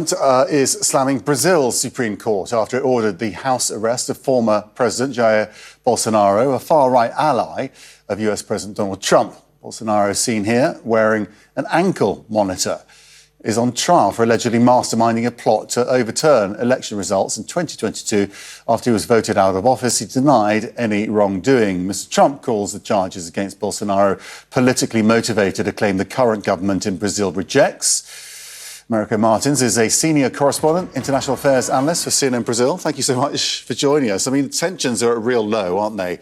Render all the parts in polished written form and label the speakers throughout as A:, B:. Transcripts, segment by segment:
A: Is slamming Brazil's Supreme Court after it ordered the house arrest of former President Jair Bolsonaro, a far-right ally of US President Donald Trump. Bolsonaro is seen here wearing an ankle monitor, is on trial for allegedly masterminding a plot to overturn election results in 2022. After he was voted out of office, he denied any wrongdoing. Mr. Trump calls the charges against Bolsonaro politically motivated, a claim the current government in Brazil rejects. Americo Martins is a senior correspondent, international affairs analyst for CNN Brazil. Thank you so much for joining us. I mean, tensions are at real low, aren't they?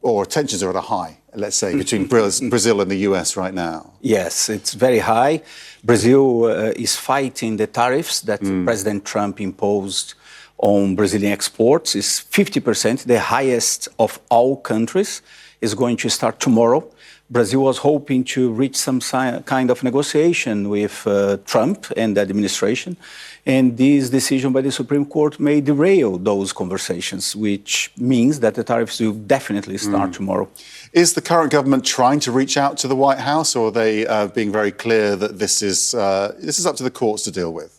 A: Or tensions are at a high, let's say, between Brazil and the US right now.
B: Yes, it's very high. Brazil is fighting the tariffs that President Trump imposed on Brazilian exports. It's 50%, the highest of all countries. Is going to start tomorrow. Brazil was hoping to reach some kind of negotiation with Trump and the administration, and this decision by the Supreme Court may derail those conversations, which means that the tariffs will definitely start tomorrow.
A: Is the current government trying to reach out to the White House, or are they being very clear that this is up to the courts to deal with?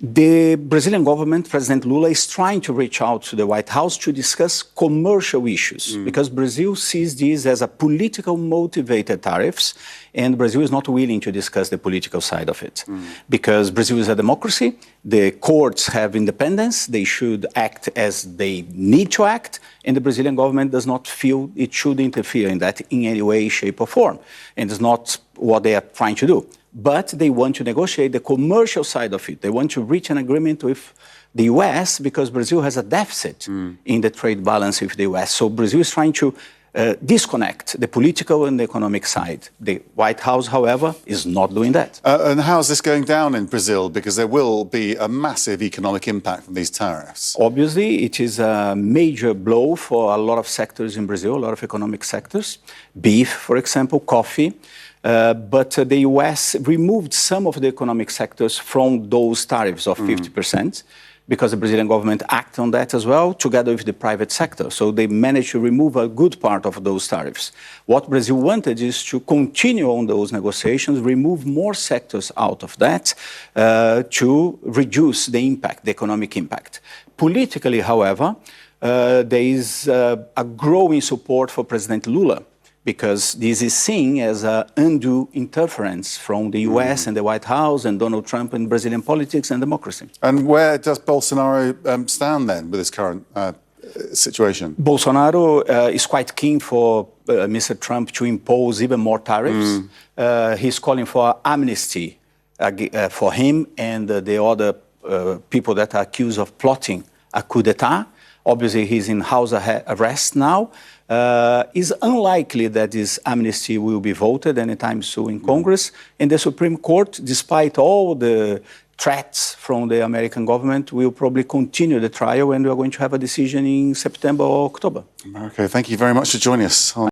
B: The Brazilian government, President Lula, is trying to reach out to the White House to discuss commercial issues because Brazil sees these as a political motivated tariffs, and Brazil is not willing to discuss the political side of it. Because Brazil is a democracy, the courts have independence, they should act as they need to act, and the Brazilian government does not feel it should interfere in that in any way, shape or form, and it's not what they are trying to do. But they want to negotiate the commercial side of it. They want to reach an agreement with the US because Brazil has a deficit in the trade balance with the US. So Brazil is trying to disconnect the political and the economic side. The White House, however, is not doing that.
A: And how is this going down in Brazil? Because there will be a massive economic impact from these tariffs.
B: Obviously, it is a major blow for a lot of sectors in Brazil, a lot of economic sectors. Beef, for example, coffee. But the US removed some of the economic sectors from those tariffs of 50% because the Brazilian government acted on that as well, together with the private sector. So they managed to remove a good part of those tariffs. What Brazil wanted is to continue on those negotiations, remove more sectors out of that to reduce the impact, the economic impact. Politically, however, there is a growing support for President Lula, because this is seen as an undue interference from the US and the White House and Donald Trump in Brazilian politics and democracy.
A: And where does Bolsonaro stand then with this current situation?
B: Bolsonaro is quite keen for Mr. Trump to impose even more tariffs. He's calling for amnesty for him and the other people that are accused of plotting a coup d'etat. Obviously, he's in house arrest now. It's unlikely that this amnesty will be voted anytime soon in Congress. And the Supreme Court, despite all the threats from the American government, will probably continue the trial, and we are going to have a decision in September or October.
A: Okay, thank you very much for joining us.